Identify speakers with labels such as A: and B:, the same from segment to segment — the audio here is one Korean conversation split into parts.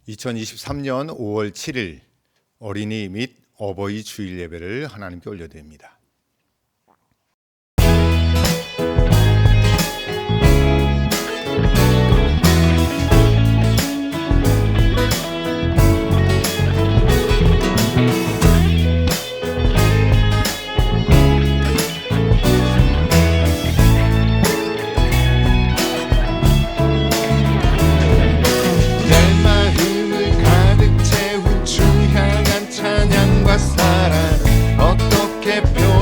A: 2023년 5월 7일 어린이 및 어버이 주일 예배를 하나님께 올려드립니다.
B: 사랑 어떻게 표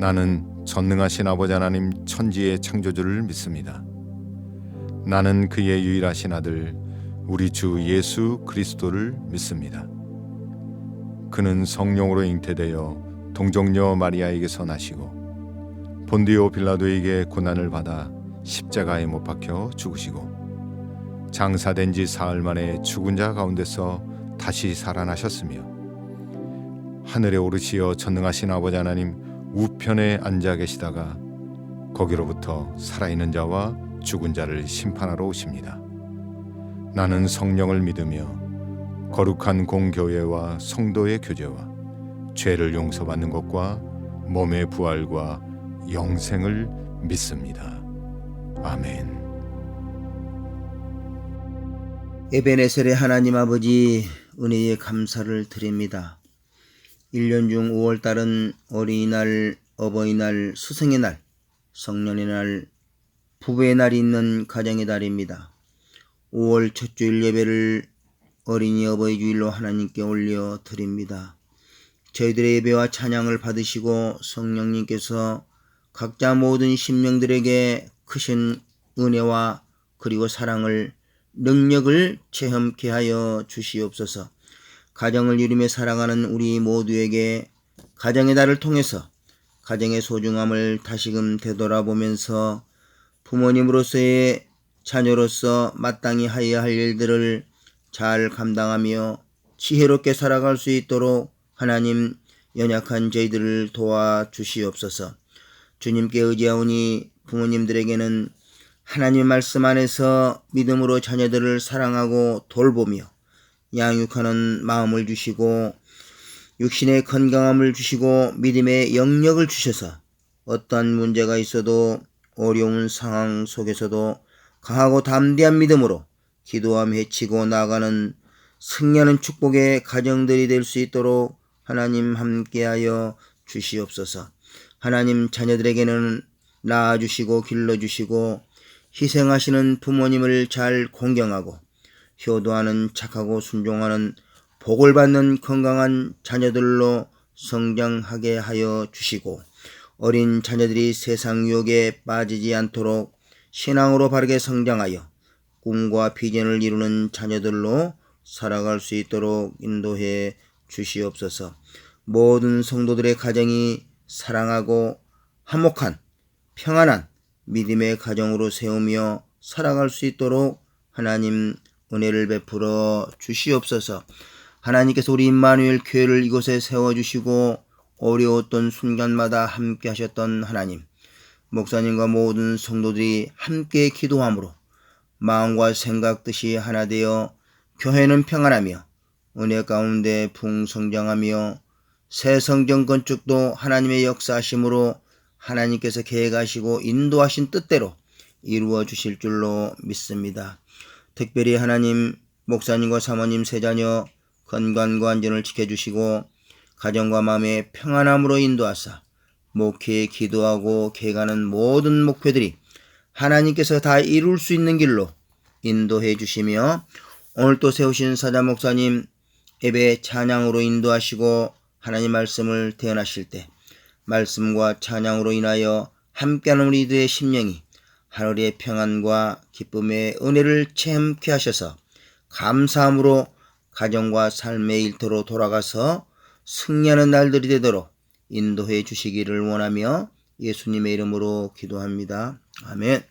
A: 나는 전능하신 아버지 하나님 천지의 창조주를 믿습니다. 나는 그의 유일하신 아들 우리 주 예수 그리스도를 믿습니다. 그는 성령으로 잉태되어 동정녀 마리아에게서 나시고 본디오 빌라도에게 고난을 받아 십자가에 못 박혀 죽으시고 장사된 지 사흘 만에 죽은 자 가운데서 다시 살아나셨으며 하늘에 오르시어 전능하신 아버지 하나님 우편에 앉아 계시다가 거기로부터 살아있는 자와 죽은 자를 심판하러 오십니다. 나는 성령을 믿으며 거룩한 공교회와 성도의 교제와 죄를 용서받는 것과 몸의 부활과 영생을 믿습니다. 아멘.
B: 에베네셀의 하나님 아버지, 은혜에 감사를 드립니다. 1년 중 5월달은 어린이날, 어버이날, 스승의 날, 성년의 날, 부부의 날이 있는 가정의 달입니다. 5월 첫 주일 예배를 어린이 어버이 주일로 하나님께 올려 드립니다. 저희들의 예배와 찬양을 받으시고 성령님께서 각자 모든 심령들에게 크신 은혜와 그리고 사랑을, 능력을 체험케 하여 주시옵소서. 가정을 이루며 살아가는 우리 모두에게 가정의 달을 통해서 가정의 소중함을 다시금 되돌아보면서 부모님으로서의 자녀로서 마땅히 하여야 할 일들을 잘 감당하며 지혜롭게 살아갈 수 있도록 하나님, 연약한 저희들을 도와주시옵소서. 주님께 의지하오니 부모님들에게는 하나님의 말씀 안에서 믿음으로 자녀들을 사랑하고 돌보며 양육하는 마음을 주시고 육신의 건강함을 주시고 믿음의 영역을 주셔서 어떠한 문제가 있어도 어려운 상황 속에서도 강하고 담대한 믿음으로 기도하며 헤치고 나아가는 승리하는 축복의 가정들이 될 수 있도록 하나님 함께하여 주시옵소서. 하나님, 자녀들에게는 낳아주시고 길러주시고 희생하시는 부모님을 잘 공경하고 효도하는 착하고 순종하는 복을 받는 건강한 자녀들로 성장하게 하여 주시고 어린 자녀들이 세상 유혹에 빠지지 않도록 신앙으로 바르게 성장하여 꿈과 비전을 이루는 자녀들로 살아갈 수 있도록 인도해 주시옵소서. 모든 성도들의 가정이 사랑하고 화목한 평안한 믿음의 가정으로 세우며 살아갈 수 있도록 하나님 은혜를 베풀어 주시옵소서. 하나님께서 우리 임마누엘 교회를 이곳에 세워주시고 어려웠던 순간마다 함께 하셨던 하나님, 목사님과 모든 성도들이 함께 기도함으로 마음과 생각 뜻이 하나 되어 교회는 평안하며 은혜 가운데 풍성장하며 새 성전 건축도 하나님의 역사하심으로 하나님께서 계획하시고 인도하신 뜻대로 이루어 주실 줄로 믿습니다. 특별히 하나님, 목사님과 사모님 세 자녀 건강과 안전을 지켜주시고 가정과 마음의 평안함으로 인도하사 목회에 기도하고 계획하는 모든 목표들이 하나님께서 다 이룰 수 있는 길로 인도해 주시며 오늘 또 세우신 사자 목사님 예배 찬양으로 인도하시고 하나님 말씀을 대언하실 때 말씀과 찬양으로 인하여 함께하는 우리들의 심령이 하늘의 평안과 기쁨의 은혜를 체험케 하셔서 감사함으로 가정과 삶의 일터로 돌아가서 승리하는 날들이 되도록 인도해 주시기를 원하며 예수님의 이름으로 기도합니다. 아멘.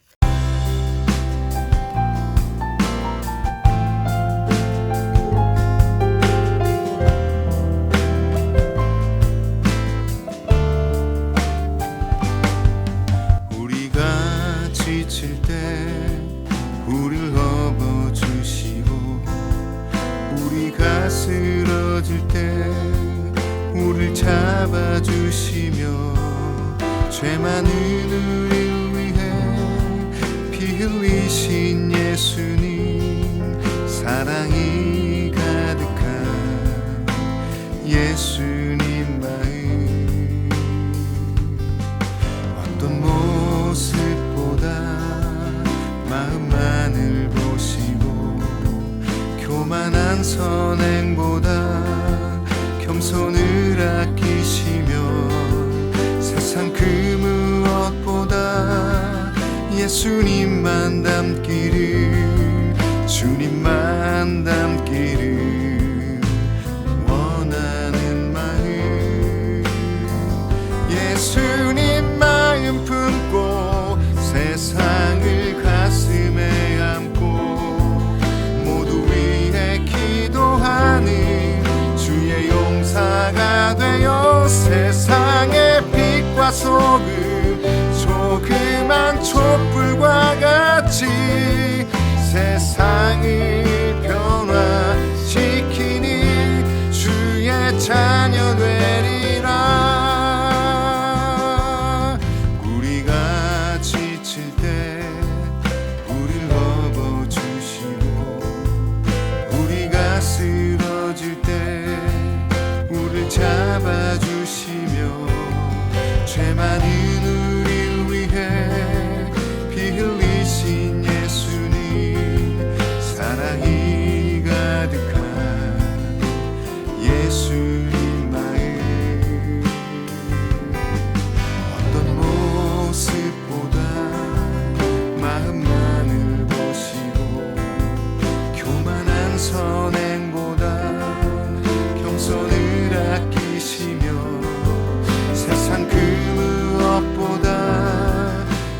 A: 우리가 지칠 때 우리를 업어주시고 우리가 쓰러질 때 우리를 잡아주시며 죄 많은 우리를 위해 피 흘리신 예수님, 사랑이 가득한 예수님 마음, 어떤 모습보다 마음만을 보시고 교만한 선행보다 겸손을 아끼시며 세상 그 무엇보다 예수님만 닮기를, 주님만 닮기를 원하는 마음, 예수님 마음 품고 세상을 가슴에 안고 모두 위해 기도하는 주의 용사가 되어 세상의 빛과 소금, 조그만 촛불과 같이 세상을 변화시키는 주의 자녀 되리라. 우리가 지칠 때 우리를 업어주시고, 우리가 쓰러질 때 우리를 잡아주시며, 죄 많은 우리를 위해 피 흘리신 예수님, 사랑이 가득한 예수님 마음, 어떤 모습보다 마음만을 보시고, 교만한 선행보다 겸손을 아끼시며, 세상 그 무엇보다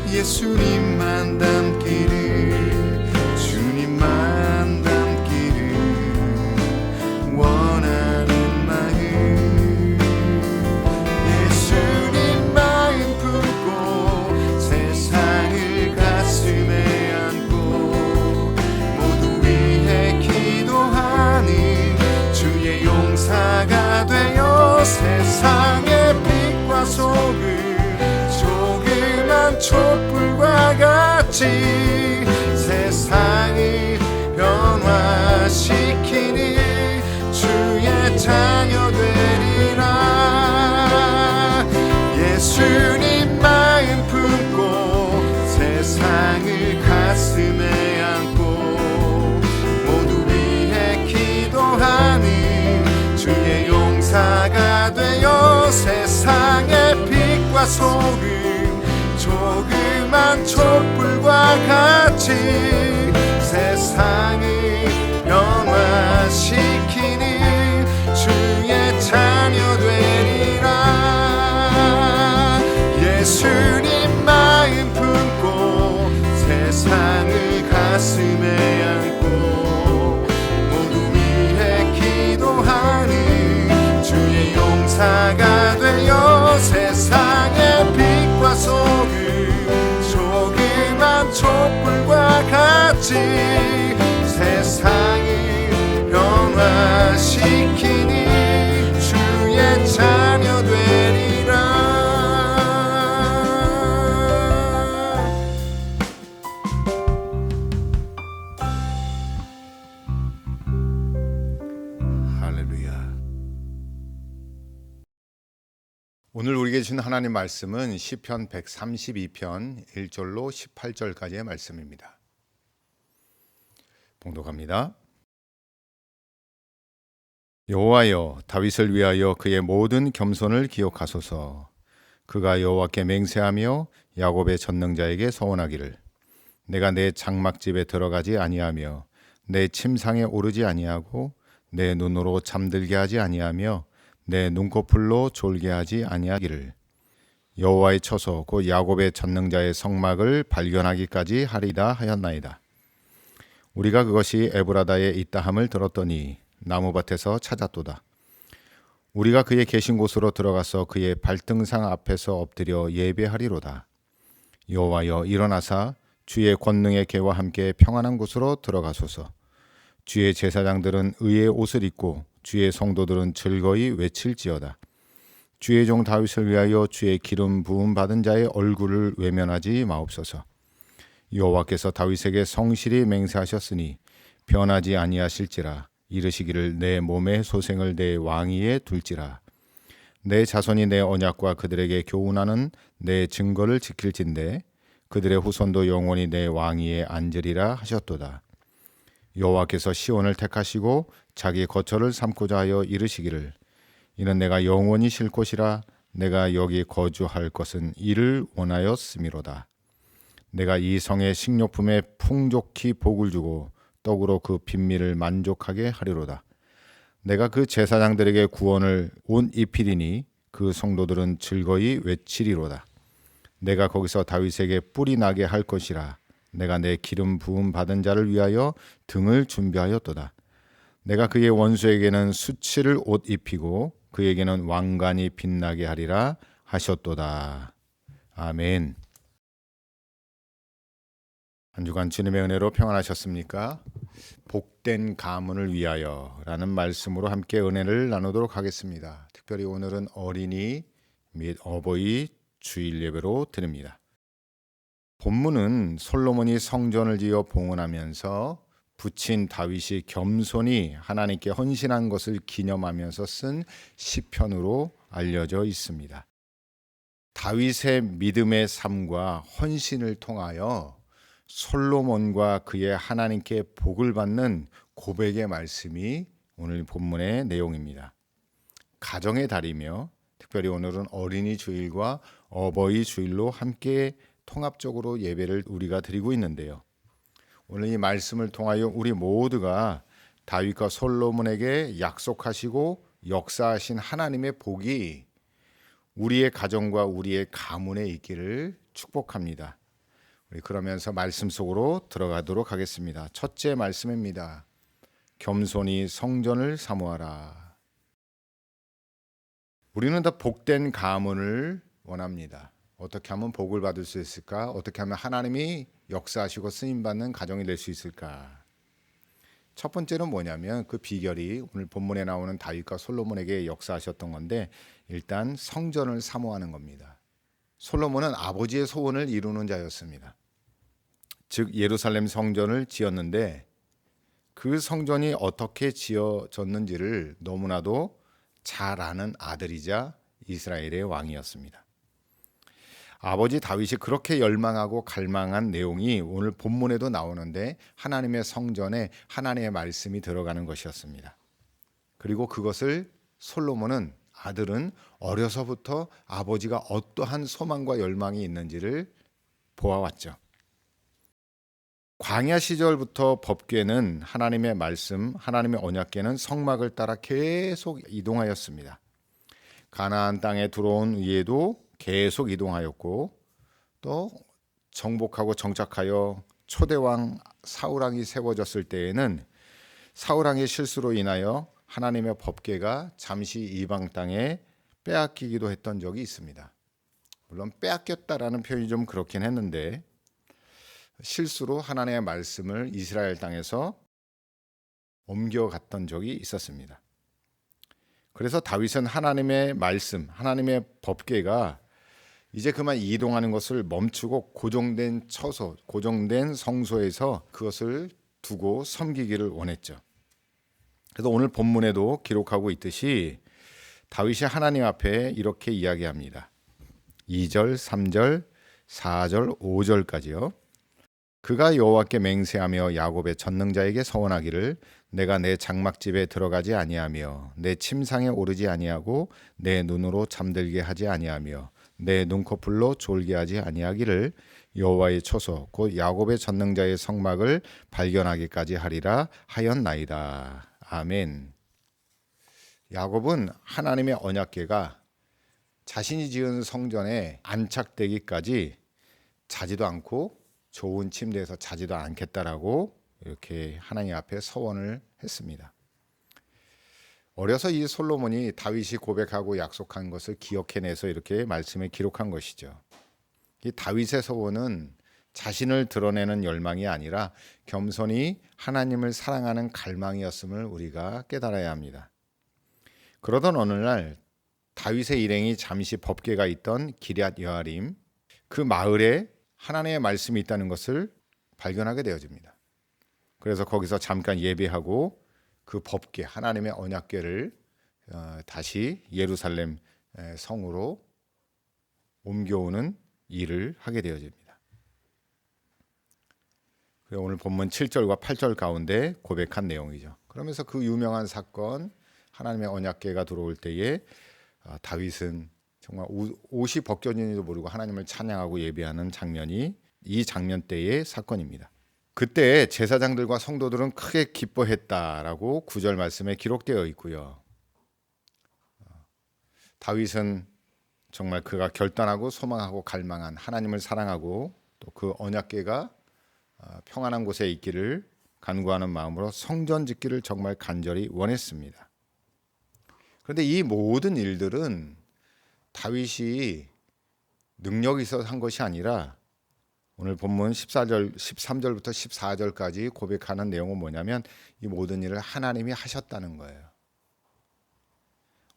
A: 예수님만 닮기를, 주님만 닮기를 원하는 마음, 예수님 마음 품고 세상을 가슴에 안고 모두 위해 기도하는 주의 용사가 되어 세상의 빛과 소금, 조그만 촛불과 같이 세상을 변화시키는 주의 자녀 되리라. 예수님 마음 품고 세상을 가슴에 안고 모두 위해 기도하는 주의 용사가 되어 세상의 빛과 소금, 조그만 촛불과 같이 세상을 변화시키는 주의 자녀 되리라. 예수님 마음 품고 세상을 가슴에 안고 모두 위해 기도하는 주의 용사가 되어 세상의 빛과 소금, 조그만 촛불과 같이 세상을 변화시키는 주의 자녀 되리라. 할렐루야. 오늘 우리에게 주신 하나님 말씀은 시편 132편 1절로 18절까지의 말씀입니다. 봉독합니다. 여호와여, 다윗을 위하여 그의 모든 겸손을 기억하소서. 그가 여호와께 맹세하며 야곱의 전능자에게 서원하기를, 내가 내 장막집에 들어가지 아니하며 내 침상에 오르지 아니하고 내 눈으로 잠들게 하지 아니하며 내 눈꺼풀로 졸게 하지 아니하기를, 여호와의 처소 곧 야곱의 전능자의 성막을 발견하기까지 하리다 하였나이다. 우리가 그것이 에브라다에 있다함을 들었더니 나무밭에서 찾았도다. 우리가 그의 계신 곳으로 들어가서 그의 발등상 앞에서 엎드려 예배하리로다. 여호와여, 일어나사 주의 권능의 계와 함께 평안한 곳으로 들어가소서. 주의 제사장들은 의의 옷을 입고 주의 성도들은 즐거이 외칠지어다. 주의 종 다윗을 위하여 주의 기름 부음 받은 자의 얼굴을 외면하지 마옵소서. 여호와께서 다윗에게 성실히 맹세하셨으니 변하지 아니하실지라. 이르시기를, 내 몸의 소생을 내 왕위에 둘지라. 내 자손이 내 언약과 그들에게 교훈하는 내 증거를 지킬진대 그들의 후손도 영원히 내 왕위에 앉으리라 하셨도다. 여호와께서 시온을 택하시고 자기 거처를 삼고자 하여 이르시기를, 이는 내가 영원히 쉴 곳이라. 내가 여기 거주할 것은 이를 원하였음이로다. 내가 이 성의 식료품에 풍족히 복을 주고 떡으로 그 빈미를 만족하게 하리로다. 내가 그 제사장들에게 구원을 옷 입히리니 그 성도들은 즐거이 외치리로다. 내가 거기서 다윗에게 뿔이 나게 할 것이라. 내가 내 기름 부음 받은 자를 위하여 등을 준비하였도다. 내가 그의 원수에게는 수치를 옷 입히고 그에게는 왕관이 빛나게 하리라 하셨도다. 아멘. 한 주간 주님의 은혜로 평안하셨습니까? 복된 가문을 위하여 라는 말씀으로 함께 은혜를 나누도록 하겠습니다. 특별히 오늘은 어린이 및 어버이 주일 예배로 드립니다. 본문은 솔로몬이 성전을 지어 봉헌하면서 부친 다윗이 겸손히 하나님께 헌신한 것을 기념하면서 쓴 시편으로 알려져 있습니다. 다윗의 믿음의 삶과 헌신을 통하여 솔로몬과 그의 하나님께 복을 받는 고백의 말씀이 오늘 본문의 내용입니다. 가정의 달이며 특별히 오늘은 어린이 주일과 어버이 주일로 함께 통합적으로 예배를 우리가 드리고 있는데요. 오늘 이 말씀을 통하여 우리 모두가 다윗과 솔로몬에게 약속하시고 역사하신 하나님의 복이 우리의 가정과 우리의 가문에 있기를 축복합니다. 우리 그러면서 말씀 속으로 들어가도록 하겠습니다. 첫째 말씀입니다. 겸손히 성전을 사모하라. 우리는 다 복된 가문을 원합니다. 어떻게 하면 복을 받을 수 있을까? 어떻게 하면 하나님이 역사하시고 쓰임받는 가정이 될 수 있을까? 첫 번째는 뭐냐면 그 비결이 오늘 본문에 나오는 다윗과 솔로몬에게 역사하셨던 건데 일단 성전을 사모하는 겁니다. 솔로몬은 아버지의 소원을 이루는 자였습니다. 즉 예루살렘 성전을 지었는데 그 성전이 어떻게 지어졌는지를 너무나도 잘 아는 아들이자 이스라엘의 왕이었습니다. 아버지 다윗이 그렇게 열망하고 갈망한 내용이 오늘 본문에도 나오는데 하나님의 성전에 하나님의 말씀이 들어가는 것이었습니다. 그리고 그것을 솔로몬은 아들은 어려서부터 아버지가 어떠한 소망과 열망이 있는지를 보아왔죠. 광야 시절부터 법궤는 하나님의 말씀, 하나님의 언약궤는 성막을 따라 계속 이동하였습니다. 가나안 땅에 들어온 이에도 계속 이동하였고 또 정복하고 정착하여 초대왕 사울왕이 세워졌을 때에는 사울왕의 실수로 인하여 하나님의 법궤가 잠시 이방 땅에 빼앗기기도 했던 적이 있습니다. 물론 빼앗겼다라는 표현이 좀 그렇긴 했는데 실수로 하나님의 말씀을 이스라엘 땅에서 옮겨갔던 적이 있었습니다. 그래서 다윗은 하나님의 말씀, 하나님의 법궤가 이제 그만 이동하는 것을 멈추고 고정된 처소, 고정된 성소에서 그것을 두고 섬기기를 원했죠. 그래서 오늘 본문에도 기록하고 있듯이 다윗이 하나님 앞에 이렇게 이야기합니다. 2절, 3절, 4절, 5절까지요. 그가 여호와께 맹세하며 야곱의 전능자에게 서원하기를 내가 내 장막집에 들어가지 아니하며 내 침상에 오르지 아니하고 내 눈으로 잠들게 하지 아니하며 내 눈꺼풀로 졸게 하지 아니하기를 여호와의 처소 곧 야곱의 전능자의 성막을 발견하기까지 하리라 하였나이다. 아멘. 야곱은 하나님의 언약궤가 자신이 지은 성전에 안착되기까지 자지도 않고 좋은 침대에서 자지도 않겠다라고 이렇게 하나님 앞에 서원을 했습니다. 어려서 이 솔로몬이 다윗이 고백하고 약속한 것을 기억해내서 이렇게 말씀에 기록한 것이죠. 이 다윗의 서원은 자신을 드러내는 열망이 아니라 겸손히 하나님을 사랑하는 갈망이었음을 우리가 깨달아야 합니다. 그러던 어느 날 다윗의 일행이 잠시 법궤가 있던 기럇 여아림 그 마을에 하나님의 말씀이 있다는 것을 발견하게 되어집니다. 그래서 거기서 잠깐 예배하고 그 법궤 하나님의 언약궤를 다시 예루살렘 성으로 옮겨오는 일을 하게 되어집니다. 오늘 본문 7절과 8절 가운데 고백한 내용이죠. 그러면서 그 유명한 사건 하나님의 언약궤가 들어올 때에 다윗은 정말 옷이 벗겨진지도 모르고 하나님을 찬양하고 예배하는 장면이 이 장면 때의 사건입니다. 그때 제사장들과 성도들은 크게 기뻐했다라고 9절 말씀에 기록되어 있고요. 다윗은 정말 그가 결단하고 소망하고 갈망한 하나님을 사랑하고 또 그 언약궤가 평안한 곳에 있기를 간구하는 마음으로 성전 짓기를 정말 간절히 원했습니다. 그런데 이 모든 일들은 다윗이 능력이 있어서 한 것이 아니라 오늘 본문 13절부터 14절까지 고백하는 내용은 뭐냐면 이 모든 일을 하나님이 하셨다는 거예요.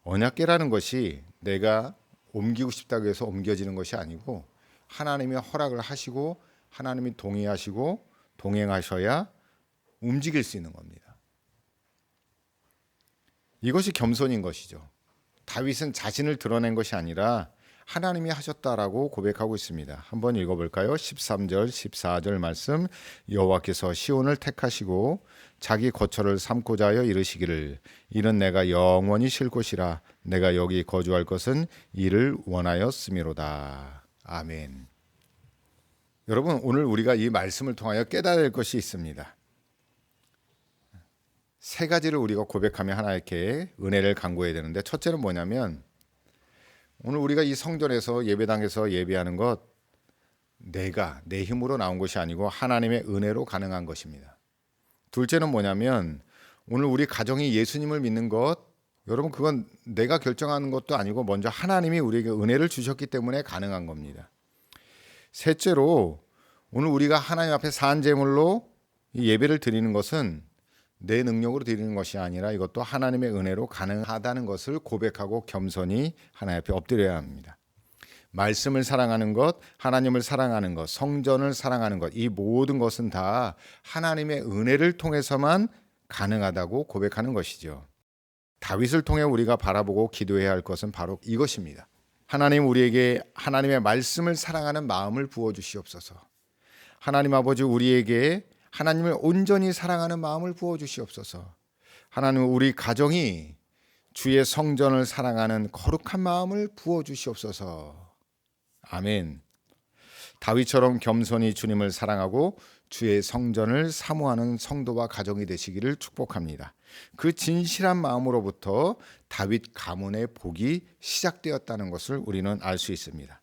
A: 언약궤라는 것이 내가 옮기고 싶다고 해서 옮겨지는 것이 아니고 하나님이 허락을 하시고 하나님이 동의하시고 동행하셔야 움직일 수 있는 겁니다. 이것이 겸손인 것이죠. 다윗은 자신을 드러낸 것이 아니라 하나님이 하셨다라고 고백하고 있습니다. 한번 읽어볼까요? 13절 14절 말씀. 여호와께서 시온을 택하시고 자기 거처를 삼고자 하여 이르시기를 이는 내가 영원히 쉴 곳이라 내가 여기 거주할 것은 이를 원하였음이로다. 아멘. 여러분, 오늘 우리가 이 말씀을 통하여 깨달아야 할 것이 있습니다. 세 가지를 우리가 고백하며 하나님께 은혜를 간구해야 되는데, 첫째는 뭐냐면 오늘 우리가 이 성전에서 예배당에서 예배하는 것, 내가 내 힘으로 나온 것이 아니고 하나님의 은혜로 가능한 것입니다. 둘째는 뭐냐면 오늘 우리 가정이 예수님을 믿는 것, 여러분 그건 내가 결정하는 것도 아니고 먼저 하나님이 우리에게 은혜를 주셨기 때문에 가능한 겁니다. 셋째로 오늘 우리가 하나님 앞에 산 제물로 이 예배를 드리는 것은 내 능력으로 드리는 것이 아니라 이것도 하나님의 은혜로 가능하다는 것을 고백하고 겸손히 하나님 앞에 엎드려야 합니다. 말씀을 사랑하는 것, 하나님을 사랑하는 것, 성전을 사랑하는 것, 이 모든 것은 다 하나님의 은혜를 통해서만 가능하다고 고백하는 것이죠. 다윗을 통해 우리가 바라보고 기도해야 할 것은 바로 이것입니다. 하나님, 우리에게 하나님의 말씀을 사랑하는 마음을 부어주시옵소서. 하나님 아버지, 우리에게 하나님을 온전히 사랑하는 마음을 부어주시옵소서. 하나님, 우리 가정이 주의 성전을 사랑하는 거룩한 마음을 부어주시옵소서. 아멘. 다윗처럼 겸손히 주님을 사랑하고 주의 성전을 사모하는 성도와 가정이 되시기를 축복합니다. 그 진실한 마음으로부터 다윗 가문의 복이 시작되었다는 것을 우리는 알 수 있습니다.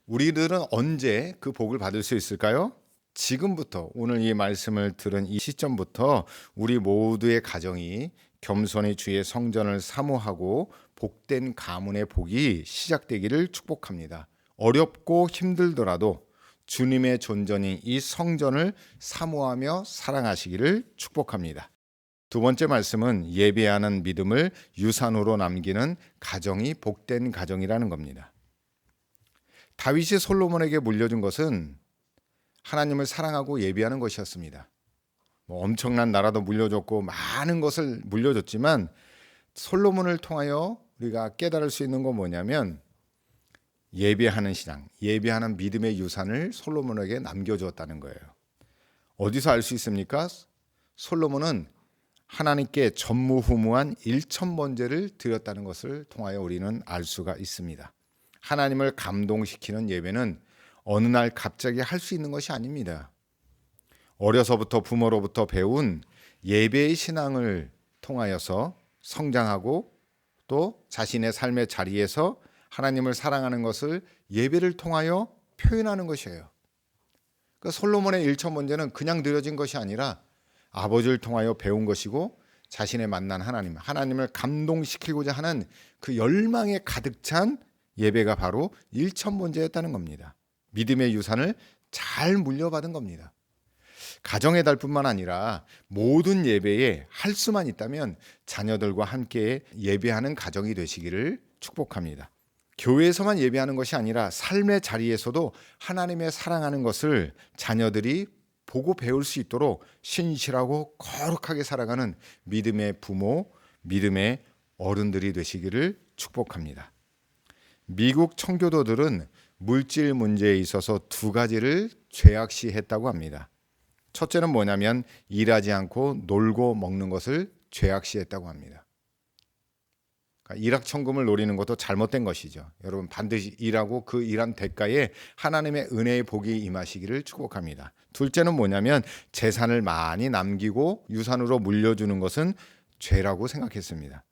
A: 우리들은 언제 그 복을 받을 수 있을까요? 지금부터, 오늘 이 말씀을 들은 이 시점부터 우리 모두의 가정이 겸손히 주의 성전을 사모하고 복된 가문의 복이 시작되기를 축복합니다. 어렵고 힘들더라도 주님의 존전인 이 성전을 사모하며 사랑하시기를 축복합니다. 두 번째 말씀은 예배하는 믿음을 유산으로 남기는 가정이 복된 가정이라는 겁니다. 다윗이 솔로몬에게 물려준 것은 하나님을 사랑하고 예배하는 것이었습니다. 엄청난 나라도 물려줬고 많은 것을 물려줬지만 솔로몬을 통하여 우리가 깨달을 수 있는 건 뭐냐면 예배하는 신앙, 예배하는 믿음의 유산을 솔로몬에게 남겨주었다는 거예요. 어디서 알 수 있습니까? 솔로몬은 하나님께 전무후무한 일천번제를 드렸다는 것을 통하여 우리는 알 수가 있습니다. 하나님을 감동시키는 예배는 어느 날 갑자기 할 수 있는 것이 아닙니다. 어려서부터 부모로부터 배운 예배의 신앙을 통하여서 성장하고 또 자신의 삶의 자리에서 하나님을 사랑하는 것을 예배를 통하여 표현하는 것이에요. 그러니까 솔로몬의 일천번제는 그냥 드려진 것이 아니라 아버지를 통하여 배운 것이고 자신의 만난 하나님, 하나님을 감동시키고자 하는 그 열망에 가득 찬 예배가 바로 일천번제였다는 겁니다. 믿음의 유산을 잘 물려받은 겁니다. 가정의 달뿐만 아니라 모든 예배에 할 수만 있다면 자녀들과 함께 예배하는 가정이 되시기를 축복합니다. 교회에서만 예배하는 것이 아니라 삶의 자리에서도 하나님의 사랑하는 것을 자녀들이 보고 배울 수 있도록 신실하고 거룩하게 살아가는 믿음의 부모, 믿음의 어른들이 되시기를 축복합니다. 미국 청교도들은 물질 문제에 있어서 두 가지를 죄악시했다고 합니다. 첫째는 뭐냐면 일하지 않고 놀고 먹는 것을 죄악시했다고 합니다. 그러니까 일확천금을 노리는 것도 잘못된 것이죠. 여러분 반드시 일하고 그 일한 대가에 하나님의 은혜의 복이 임하시기를 축복합니다. 둘째는 뭐냐면 재산을 많이 남기고 유산으로 물려주는 것은 죄라고 생각했습니다.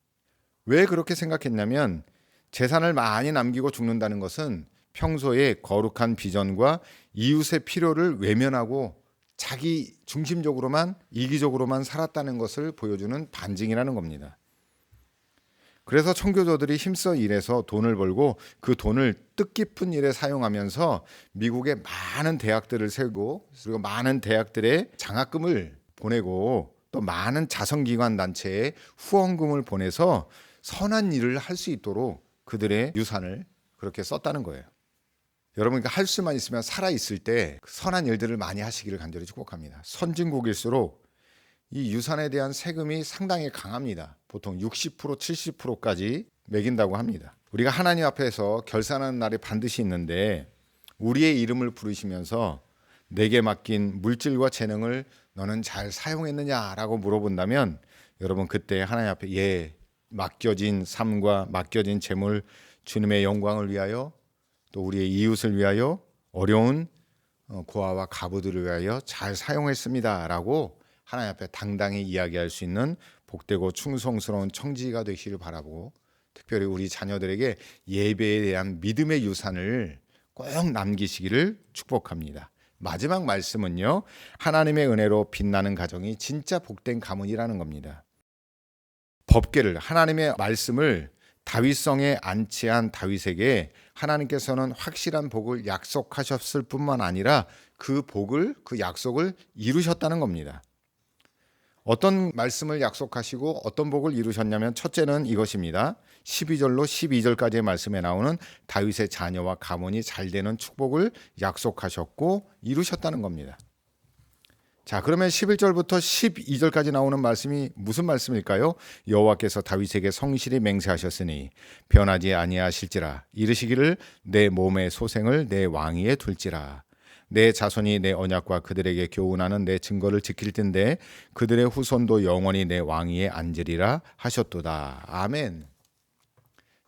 A: 왜 그렇게 생각했냐면 재산을 많이 남기고 죽는다는 것은 평소에 거룩한 비전과 이웃의 필요를 외면하고 자기 중심적으로만 이기적으로만 살았다는 것을 보여주는 반증이라는 겁니다. 그래서 청교도들이 힘써 일해서 돈을 벌고 그 돈을 뜻깊은 일에 사용하면서 미국의 많은 대학들을 세우고 그리고 많은 대학들의 장학금을 보내고 또 많은 자선기관 단체에 후원금을 보내서 선한 일을 할 수 있도록 그들의 유산을 그렇게 썼다는 거예요. 여러분 할 수만 있으면 살아있을 때 선한 일들을 많이 하시기를 간절히 축복합니다. 선진국일수록 이 유산에 대한 세금이 상당히 강합니다. 보통 60% 70%까지 매긴다고 합니다. 우리가 하나님 앞에서 결산하는 날이 반드시 있는데 우리의 이름을 부르시면서 내게 맡긴 물질과 재능을 너는 잘 사용했느냐라고 물어본다면 여러분 그때 하나님 앞에 맡겨진 삶과 맡겨진 재물 주님의 영광을 위하여 또 우리의 이웃을 위하여 어려운 고아와 가부들을 위하여 잘 사용했습니다라고 하나님 앞에 당당히 이야기할 수 있는 복되고 충성스러운 청지기가 되시길 바라고 특별히 우리 자녀들에게 예배에 대한 믿음의 유산을 꼭 남기시기를 축복합니다. 마지막 말씀은요. 하나님의 은혜로 빛나는 가정이 진짜 복된 가문이라는 겁니다. 법궤를 하나님의 말씀을 다윗성에 안치한 다윗에게 하나님께서는 확실한 복을 약속하셨을 뿐만 아니라 그 약속을 이루셨다는 겁니다. 어떤 말씀을 약속하시고 어떤 복을 이루셨냐면 첫째는 이것입니다. 12절로 12절까지의 말씀에 나오는 다윗의 자녀와 가문이 잘 되는 축복을 약속하셨고 이루셨다는 겁니다. 자, 그러면 11절부터 12절까지 나오는 말씀이 무슨 말씀일까요? 여호와께서 다윗에게 성실히 맹세하셨으니 변하지 아니하실지라 이르시기를 내 몸의 소생을 내 왕위에 둘지라 내 자손이 내 언약과 그들에게 교훈하는 내 증거를 지킬 텐데 그들의 후손도 영원히 내 왕위에 앉으리라 하셨도다. 아멘.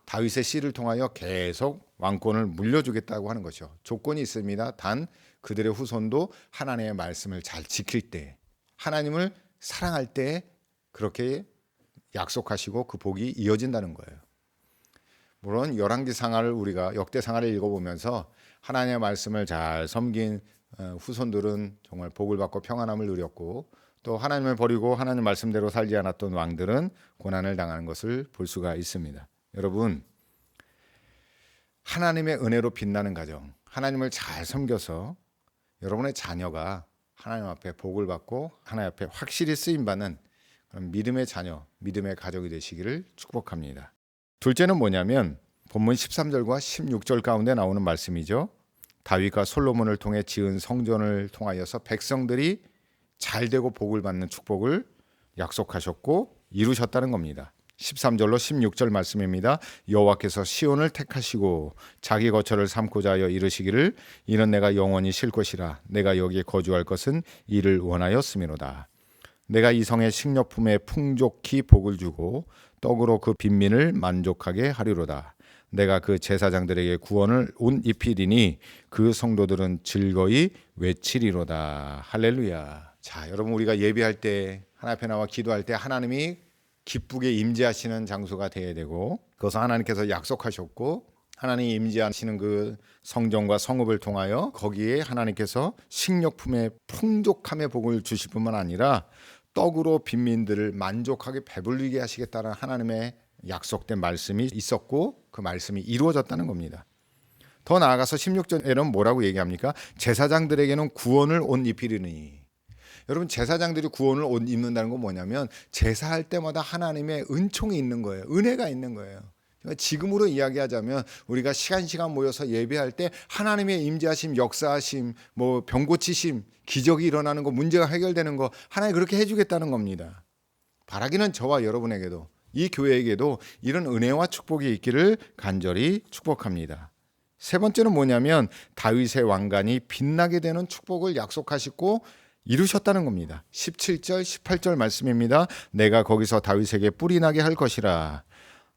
A: 다윗의 씨를 통하여 계속 왕권을 물려주겠다고 하는 것이죠. 조건이 있습니다. 단 그들의 후손도 하나님의 말씀을 잘 지킬 때, 하나님을 사랑할 때 그렇게 약속하시고 그 복이 이어진다는 거예요. 물론 열왕기상하를 우리가 역대상하를 읽어보면서 하나님의 말씀을 잘 섬긴 후손들은 정말 복을 받고 평안함을 누렸고 또 하나님을 버리고 하나님 말씀대로 살지 않았던 왕들은 고난을 당하는 것을 볼 수가 있습니다. 여러분 하나님의 은혜로 빛나는 가정, 하나님을 잘 섬겨서 여러분의 자녀가 하나님 앞에 복을 받고 하나님 앞에 확실히 쓰임받는 그런 믿음의 자녀, 믿음의 가족이 되시기를 축복합니다. 둘째는 뭐냐면 본문 13절과 16절 가운데 나오는 말씀이죠. 다윗과 솔로몬을 통해 지은 성전을 통하여서 백성들이 잘되고 복을 받는 축복을 약속하셨고 이루셨다는 겁니다. 13절로 16절 말씀입니다. 여호와께서 시온을 택하시고 자기 거처를 삼고자 하여 이르시기를 이는 내가 영원히 쉴 것이라 내가 여기에 거주할 것은 이를 원하였음이로다. 내가 이 성의 식료품에 풍족히 복을 주고 떡으로 그 빈민을 만족하게 하리로다. 내가 그 제사장들에게 구원을 옷 입히리니 그 성도들은 즐거이 외치리로다. 할렐루야. 자, 여러분 우리가 예배할 때 하나님 앞에 나와 기도할 때 하나님이 기쁘게 임재하시는 장소가 되어야 되고 그것은 하나님께서 약속하셨고 하나님이 임재하시는 그 성전과 성읍을 통하여 거기에 하나님께서 식료품의 풍족함의 복을 주실 뿐만 아니라 떡으로 빈민들을 만족하게 배불리게 하시겠다는 하나님의 약속된 말씀이 있었고 그 말씀이 이루어졌다는 겁니다. 더 나아가서 16절에는 뭐라고 얘기합니까? 제사장들에게는 구원을 옷 입히리니. 여러분 제사장들이 구원을 옷 입는다는 건 뭐냐면 제사할 때마다 하나님의 은총이 있는 거예요. 은혜가 있는 거예요. 지금으로 이야기하자면 우리가 시간 모여서 예배할 때 하나님의 임재하심, 역사하심, 병 고치심, 기적이 일어나는 거, 문제가 해결되는 거 하나님 그렇게 해주겠다는 겁니다. 바라기는 저와 여러분에게도 이 교회에게도 이런 은혜와 축복이 있기를 간절히 축복합니다. 세 번째는 뭐냐면 다윗의 왕관이 빛나게 되는 축복을 약속하시고 이루셨다는 겁니다. 17절 18절 말씀입니다. 내가 거기서 다윗에게 뿔이 나게 할 것이라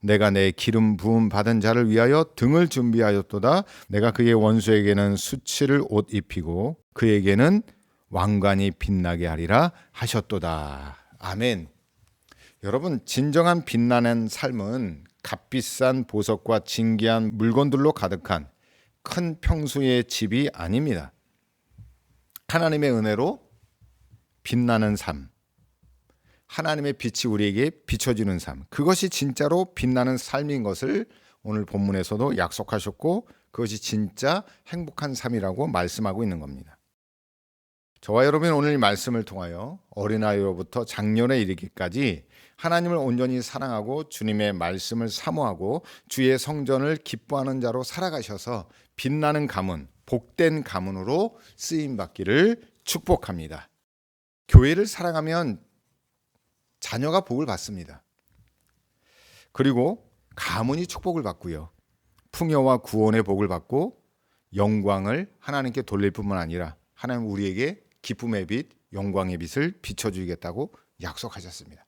A: 내가 내 기름 부음 받은 자를 위하여 등을 준비하였도다. 내가 그의 원수에게는 수치를 옷 입히고 그에게는 왕관이 빛나게 하리라 하셨도다. 아멘. 여러분, 진정한 빛나는 삶은 값비싼 보석과 진귀한 물건들로 가득한 큰 평수의 집이 아닙니다. 하나님의 은혜로 빛나는 삶, 하나님의 빛이 우리에게 비춰지는 삶, 그것이 진짜로 빛나는 삶인 것을 오늘 본문에서도 약속하셨고 그것이 진짜 행복한 삶이라고 말씀하고 있는 겁니다. 저와 여러분, 오늘 이 말씀을 통하여 어린아이로부터 장년에 이르기까지 하나님을 온전히 사랑하고 주님의 말씀을 사모하고 주의 성전을 기뻐하는 자로 살아가셔서 빛나는 가문, 복된 가문으로 쓰임받기를 축복합니다. 교회를 사랑하면 자녀가 복을 받습니다. 그리고 가문이 축복을 받고요. 풍요와 구원의 복을 받고 영광을 하나님께 돌릴 뿐만 아니라 하나님 우리에게 기쁨의 빛, 영광의 빛을 비춰주겠다고 약속하셨습니다.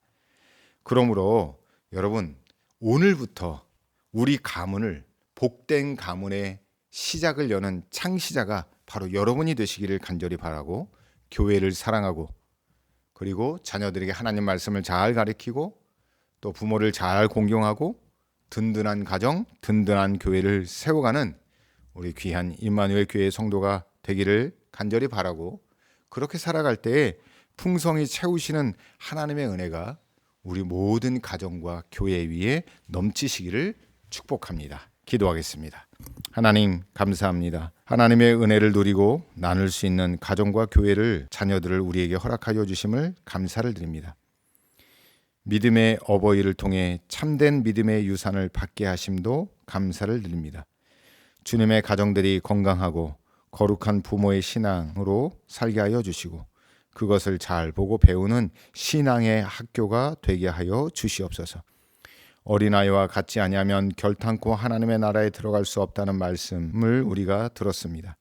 A: 그러므로 여러분, 오늘부터 우리 가문을 복된 가문의 시작을 여는 창시자가 바로 여러분이 되시기를 간절히 바라고 교회를 사랑하고 그리고 자녀들에게 하나님 말씀을 잘 가르치고 또 부모를 잘 공경하고 든든한 가정, 든든한 교회를 세워가는 우리 귀한 임마누엘 교회 성도가 되기를 간절히 바라고 그렇게 살아갈 때에 풍성히 채우시는 하나님의 은혜가 우리 모든 가정과 교회 위에 넘치시기를 축복합니다. 기도하겠습니다. 하나님 감사합니다. 하나님의 은혜를 누리고 나눌 수 있는 가정과 교회를 자녀들을 우리에게 허락하여 주심을 감사를 드립니다. 믿음의 어버이를 통해 참된 믿음의 유산을 받게 하심도 감사를 드립니다. 주님의 가정들이 건강하고 거룩한 부모의 신앙으로 살게 하여 주시고 그것을 잘 보고 배우는 신앙의 학교가 되게 하여 주시옵소서. 어린아이와 같지 아니하면 결탄코 하나님의 나라에 들어갈 수 없다는 말씀을 우리가 들었습니다.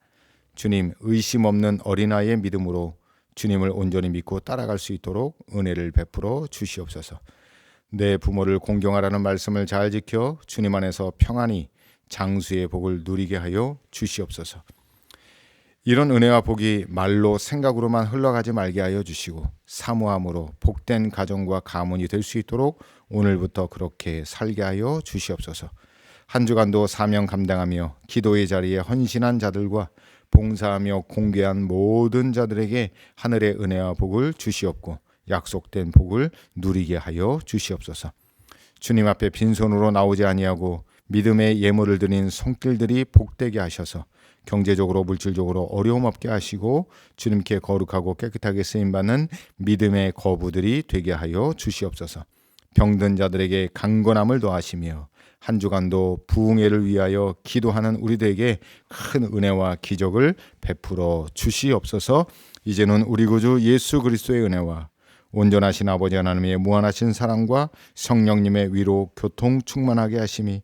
A: 주님, 의심 없는 어린아이의 믿음으로 주님을 온전히 믿고 따라갈 수 있도록 은혜를 베풀어 주시옵소서. 내 부모를 공경하라는 말씀을 잘 지켜 주님 안에서 평안히 장수의 복을 누리게 하여 주시옵소서. 이런 은혜와 복이 말로 생각으로만 흘러가지 말게 하여 주시고 사모함으로 복된 가정과 가문이 될 수 있도록 오늘부터 그렇게 살게 하여 주시옵소서. 한 주간도 사명 감당하며 기도의 자리에 헌신한 자들과 봉사하며 공개한 모든 자들에게 하늘의 은혜와 복을 주시옵고 약속된 복을 누리게 하여 주시옵소서. 주님 앞에 빈손으로 나오지 아니하고 믿음의 예물을 드린 손길들이 복되게 하셔서 경제적으로 물질적으로 어려움 없게 하시고 주님께 거룩하고 깨끗하게 쓰임받는 믿음의 거부들이 되게 하여 주시옵소서. 병든 자들에게 강건함을 더하시며 한 주간도 부흥회를 위하여 기도하는 우리들에게 큰 은혜와 기적을 베풀어 주시옵소서. 이제는 우리 구주 예수 그리스도의 은혜와 온전하신 아버지 하나님의 무한하신 사랑과 성령님의 위로 교통 충만하게 하심이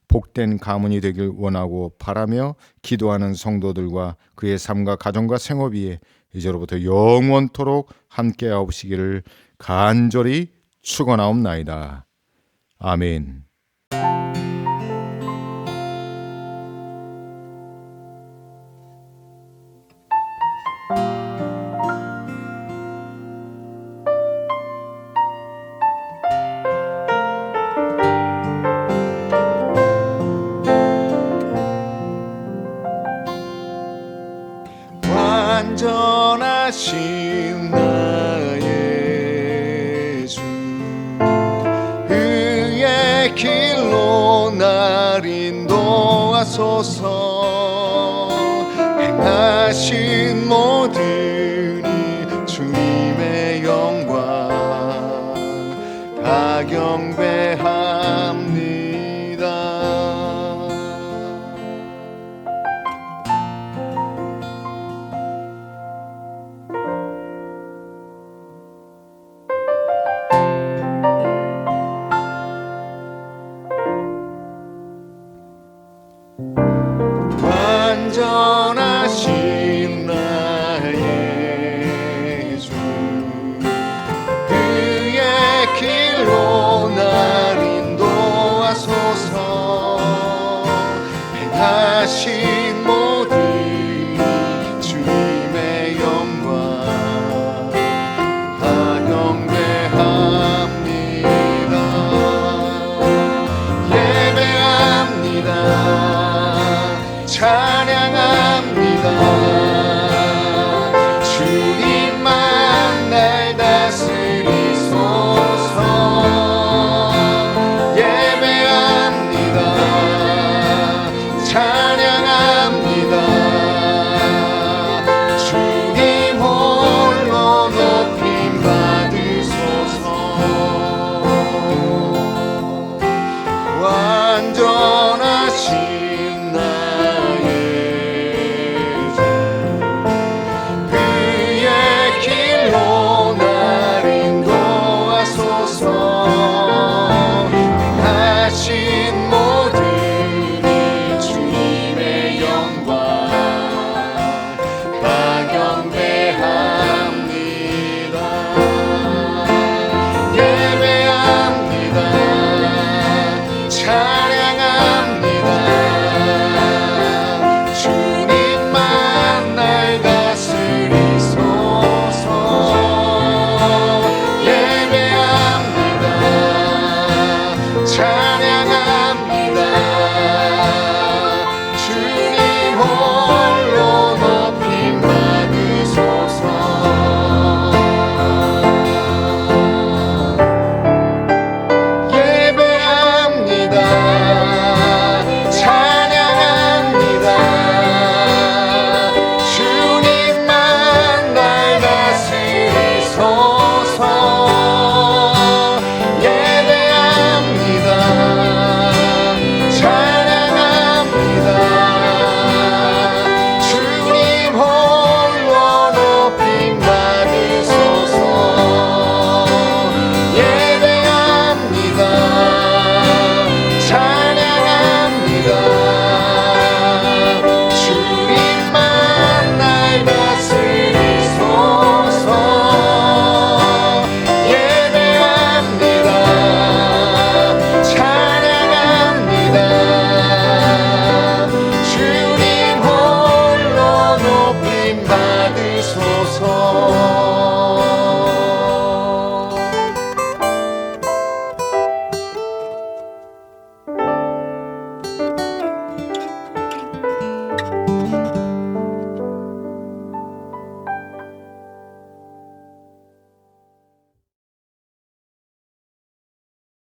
A: 복된 가문이 되길 원하고 바라며 기도하는 성도들과 그의 삶과 가정과 생업 위에 이제로부터 영원토록 함께 하옵시기를 간절히 축원하옵나이다. 아멘.
C: 완전하신 나의 주 그의 길로 날 인도하소서. 행하신 모든 이 주님의 영광 다 경배합니다. 완전하신 나의 주 그의 길로 날 찬양합니다.